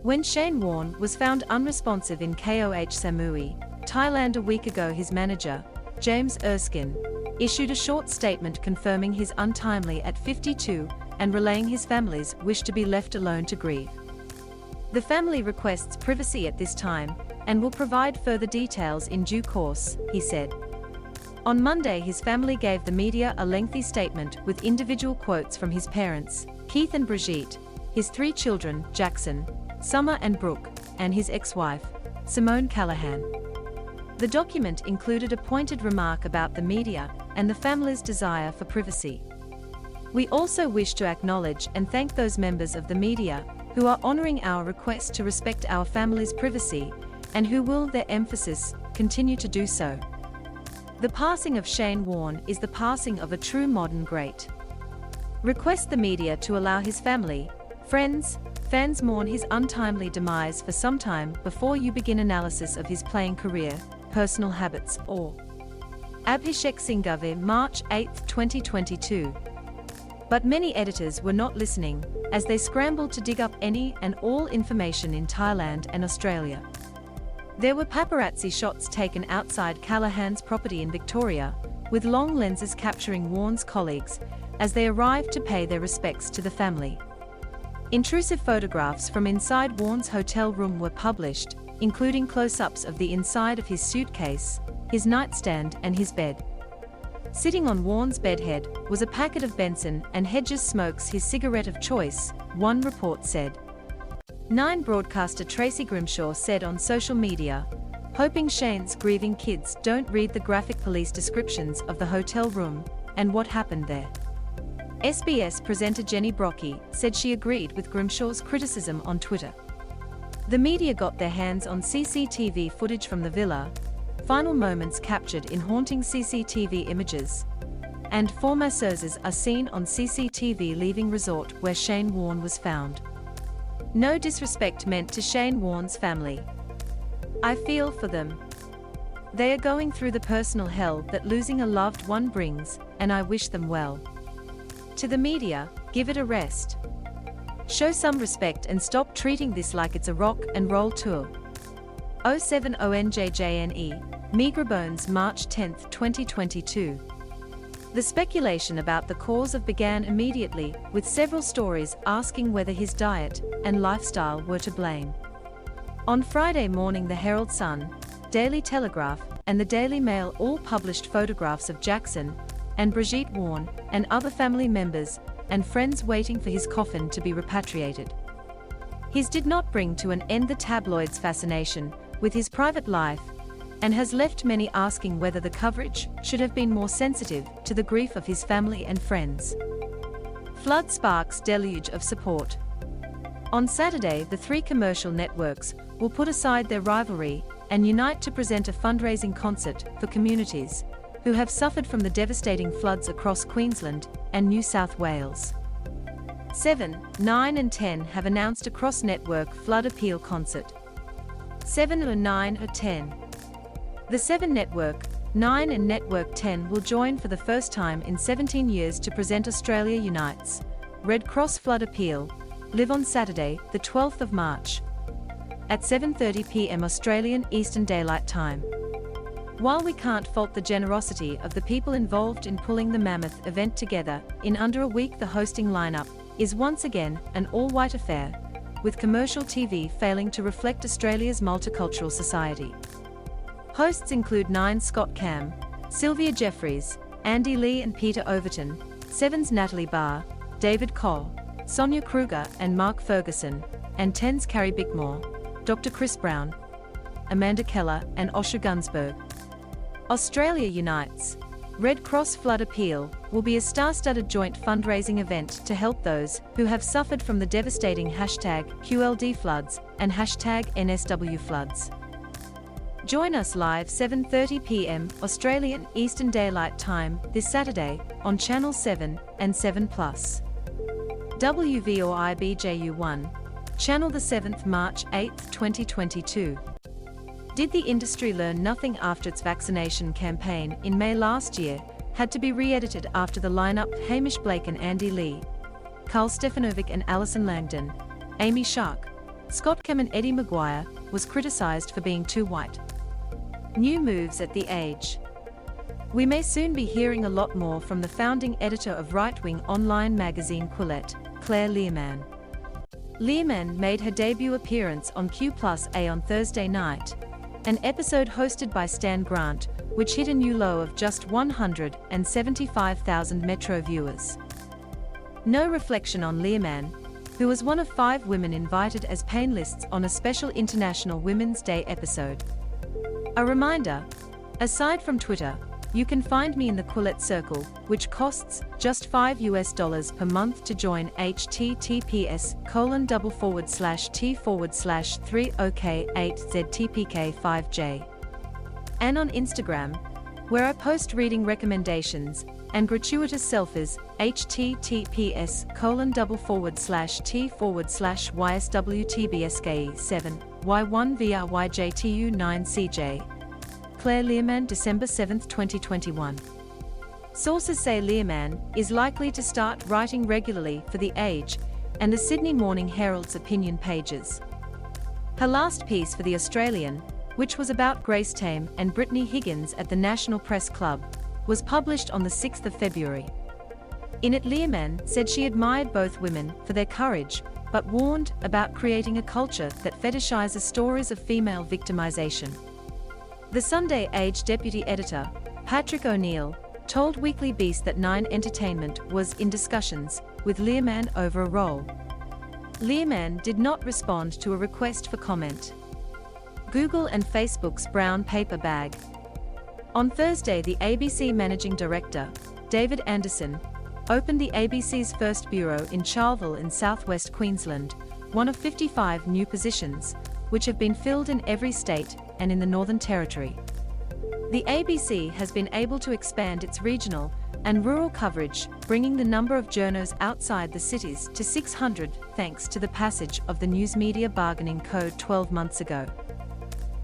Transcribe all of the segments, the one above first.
When Shane Warne was found unresponsive in Koh Samui, Thailand a week ago, his manager, James Erskine, issued a short statement confirming his untimely at 52 and relaying his family's wish to be left alone to grieve. The family requests privacy at this time and will provide further details in due course, he said. On Monday, his family gave the media a lengthy statement with individual quotes from his parents, Keith and Brigitte, his 3 children, Jackson, Summer and Brooke, and his ex-wife, Simone Callahan. The document included a pointed remark about the media and the family's desire for privacy. We also wish to acknowledge and thank those members of the media who are honoring our request to respect our family's privacy and who will, their emphasis, continue to do so. The passing of Shane Warne is the passing of a true modern great. Request the media to allow his family, friends, fans mourn his untimely demise for some time before you begin analysis of his playing career, personal habits, or Abhishek Singhvi, March 8, 2022. But many editors were not listening, as they scrambled to dig up any and all information in Thailand and Australia. There were paparazzi shots taken outside Callahan's property in Victoria, with long lenses capturing Warne's colleagues as they arrived to pay their respects to the family. Intrusive photographs from inside Warne's hotel room were published, including close-ups of the inside of his suitcase, his nightstand and his bed. Sitting on Warne's bedhead was a packet of Benson and Hedges smokes, his cigarette of choice, one report said. 9 broadcaster Tracy Grimshaw said on social media, hoping Shane's grieving kids don't read the graphic police descriptions of the hotel room and what happened there. SBS presenter Jenny Brockie said she agreed with Grimshaw's criticism on Twitter. The media got their hands on CCTV footage from the villa, final moments captured in haunting CCTV images, and 4 masseuses are seen on CCTV leaving resort where Shane Warne was found. No disrespect meant to Shane Warne's family. I feel for them. They are going through the personal hell that losing a loved one brings, and I wish them well. To the media, give it a rest. Show some respect and stop treating this like it's a rock and roll tour. 070NJJNE, Migrabones, March 10, 2022. The speculation about the cause of began immediately, with several stories asking whether his diet and lifestyle were to blame. On Friday morning, the Herald Sun, Daily Telegraph, and the Daily Mail all published photographs of Jackson and Brigitte Warne and other family members and friends waiting for his coffin to be repatriated. His did not bring to an end the tabloids' fascination with his private life, and has left many asking whether the coverage should have been more sensitive to the grief of his family and friends. Flood sparks deluge of support. On Saturday, the 3 commercial networks will put aside their rivalry and unite to present a fundraising concert for communities who have suffered from the devastating floods across Queensland and New South Wales. 7, 9 and 10 have announced a cross-network flood appeal concert. 7 or 9 or 10. The 7 Network, 9 and Network 10 will join for the first time in 17 years to present Australia Unites Red Cross Flood Appeal, live on Saturday, the 12th of March, at 7:30 p.m. Australian Eastern Daylight Time. While we can't fault the generosity of the people involved in pulling the mammoth event together in under a week, the hosting lineup is once again an all-white affair, with commercial TV failing to reflect Australia's multicultural society. Hosts include 9's Scott Cam, Sylvia Jeffries, Andy Lee and Peter Overton, 7's Natalie Barr, David Coll, Sonia Kruger and Mark Ferguson, and 10's Carrie Bickmore, Dr. Chris Brown, Amanda Keller and Osher Gunsberg. Australia Unites Red Cross Flood Appeal will be a star-studded joint fundraising event to help those who have suffered from the devastating #QLD floods and #NSW floods. Join us live 7:30 p.m. Australian Eastern Daylight Time this Saturday on Channel 7 and 7+. WVOI-BJU1, Channel the 7th March 8, 2022. Did the industry learn nothing after its vaccination campaign in May last year had to be re-edited after the lineup Hamish Blake and Andy Lee, Carl Stefanovic and Alison Langdon, Amy Shark, Scott Kem and Eddie Maguire, was criticized for being too white. New moves at The Age. We may soon be hearing a lot more from the founding editor of right-wing online magazine Quillette, Claire Learman. Learman made her debut appearance on Q+A on Thursday night, an episode hosted by Stan Grant, which hit a new low of just 175,000 Metro viewers. No reflection on Learman, who was one of 5 women invited as panelists on a special International Women's Day episode. A reminder, aside from Twitter, you can find me in the Quillette Circle, which costs just $5 per month to join https://t/3ok8ztpk5j. And on Instagram, where I post reading recommendations and gratuitous selfies, https://t/yswtbsk7y1vrYJTU9cj. Claire Learman, December 7, 2021. Sources say Learman is likely to start writing regularly for The Age and the Sydney Morning Herald's opinion pages. Her last piece for The Australian, which was about Grace Tame and Brittany Higgins at the National Press Club, was published on the 6th of February. In it, Learman said she admired both women for their courage, but warned about creating a culture that fetishizes stories of female victimization. The Sunday Age deputy editor, Patrick O'Neill, told Weekly Beast that Nine Entertainment was in discussions with Learman over a role. Learman did not respond to a request for comment. Google and Facebook's brown paper bag. On Thursday, the ABC managing director, David Anderson, opened the ABC's first bureau in Charleville in southwest Queensland, one of 55 new positions, which have been filled in every state and in the Northern Territory. The ABC has been able to expand its regional and rural coverage, bringing the number of journos outside the cities to 600, thanks to the passage of the News Media Bargaining Code 12 months ago.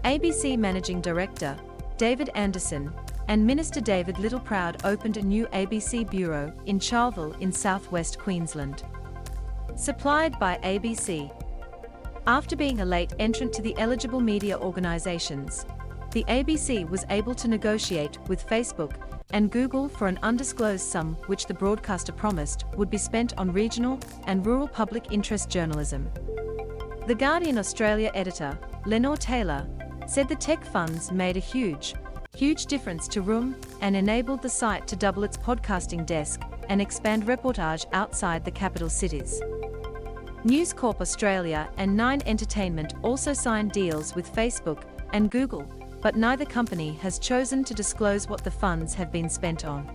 ABC Managing Director, David Anderson, and Minister David Littleproud opened a new ABC bureau in Charleville in southwest Queensland. Supplied by ABC. After being a late entrant to the eligible media organisations, the ABC was able to negotiate with Facebook and Google for an undisclosed sum which the broadcaster promised would be spent on regional and rural public interest journalism. The Guardian Australia editor, Lenore Taylor, said the tech funds made a huge difference to Room and enabled the site to double its podcasting desk and expand reportage outside the capital cities. News Corp Australia and Nine Entertainment also signed deals with Facebook and Google, but neither company has chosen to disclose what the funds have been spent on.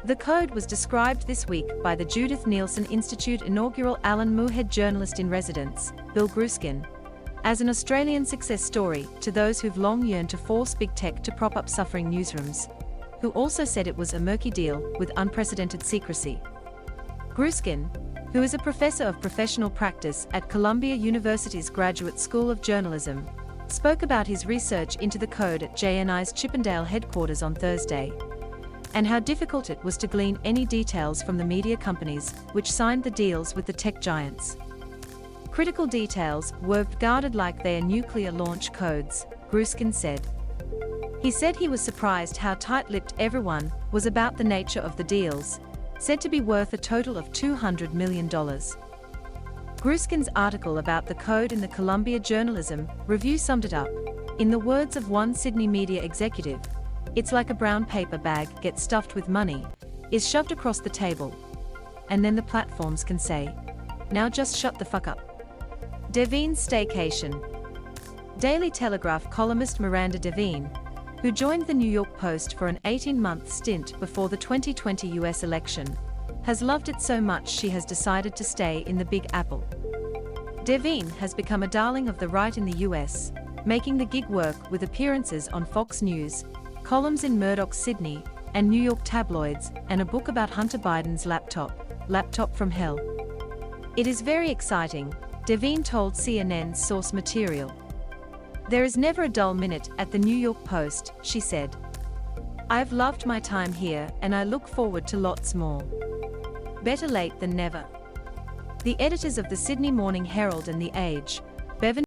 The code was described this week by the Judith Neilson Institute inaugural Alan Moorehead Journalist in Residence, Bill Erskine, as an Australian success story to those who've long yearned to force big tech to prop up suffering newsrooms, who also said it was a murky deal with unprecedented secrecy. Erskine, who is a professor of professional practice at Columbia University's Graduate School of Journalism, spoke about his research into the code at JNI's Chippendale headquarters on Thursday, and how difficult it was to glean any details from the media companies which signed the deals with the tech giants. Critical details were guarded like they are nuclear launch codes, Erskine said. He said he was surprised how tight-lipped everyone was about the nature of the deals, said to be worth a total of $200 million. Erskine's article about the code in the Columbia Journalism Review summed it up. In the words of one Sydney media executive, it's like a brown paper bag gets stuffed with money, is shoved across the table, and then the platforms can say, now just shut the fuck up. Devine's staycation. Daily Telegraph columnist Miranda Devine, who joined the New York Post for an 18-month stint before the 2020 US election, has loved it so much she has decided to stay in the Big Apple. Devine has become a darling of the right in the US, making the gig work with appearances on Fox News, columns in Murdoch's Sydney and New York tabloids, and a book about Hunter Biden's laptop from hell. It is very exciting, Devine told CNN's Source Material. There is never a dull minute at the New York Post, she said. I've loved my time here and I look forward to lots more. Better late than never. The editors of the Sydney Morning Herald and The Age Bevan